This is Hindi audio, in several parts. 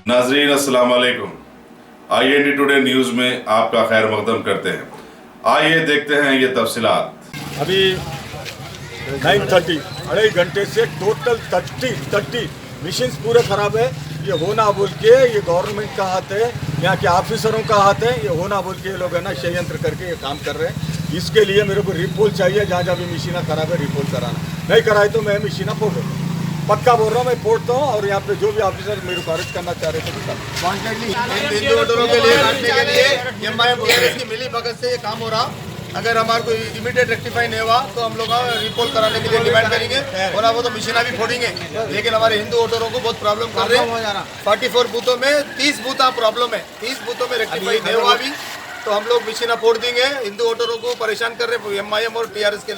नाजरीन अस्सलाम वालेकुम। IND टुडे न्यूज़ में आपका खैर मकदम करते हैं। आइए देखते हैं ये तफसीलात। अभी 9:30 अढ़ाई घंटे से टोटल 30 मशीन्स पूरे ख़राब है। ये होना बोल के ये गवर्नमेंट का हाथ है, यहाँ के ऑफिसरों का हाथ है। ये होना बोल के ये लोग है ना षड्यंत्र करके ये काम कर रहे हैं। इसके लिए मेरे को रिपोल चाहिए, जहाँ जहाँ भी मशीना ख़राब है रिपोल कराना। नहीं कराए तो मैं मशीना फोड़ दूँगा। पक्का बोल रहा हूँ, मैं फोड़ता हूँ। और यहाँ पे जो भी ऑफिसर मेरे को अरेस्ट करना चाह रहे थे हिंदू वोटरों के लिए काटने के लिए MIM की मिली भगत से ये काम हो रहा। अगर हमारे को इमीडिएट रेक्टिफाई नहीं हुआ तो हम लोग रिपोल कराने के लिए डिमांड करेंगे और वो तो मशीना भी फोड़ेंगे। लेकिन हमारे हिंदू वोटरों को बहुत प्रॉब्लम कर रहे हैं। 44 बूथों में 30 बूथ प्रॉब्लम है, 30 बूथों में रेक्टिफाई नहीं हुआ अभी, तो हम लोग मशीना फोड़ देंगे। हिंदू वोटरों को परेशान कर रहे हैं MIM और TRS के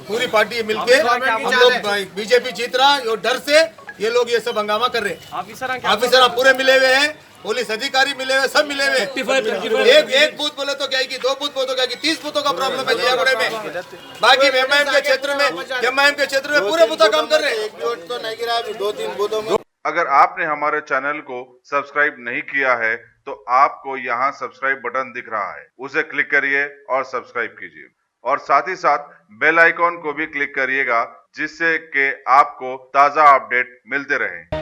पूरी पार्टी मिलके। हम लोग बीजेपी जीत रहा और डर से ये लोग ये सब हंगामा कर रहे हैं। ऑफिसर पूरे मिले हुए हैं, पुलिस अधिकारी मिले हुए, सब मिले हुए। एक बूथ बोले तो क्या की, 2 बूथ बोले तो क्या की, 30 बूथों का प्रॉब्लम है जियागुड़े में। बाकी MIM के क्षेत्र में पूरे बूथा काम कर रहे हैं। एक वोट तो नहीं गिरा, 2-3 बूथों में। अगर आपने हमारे चैनल को सब्सक्राइब नहीं किया है तो आपको यहाँ सब्सक्राइब बटन दिख रहा है, उसे क्लिक करिए और सब्सक्राइब कीजिए और साथ ही साथ बेल आइकॉन को भी क्लिक करिएगा, जिससे कि आपको ताज़ा अपडेट मिलते रहें।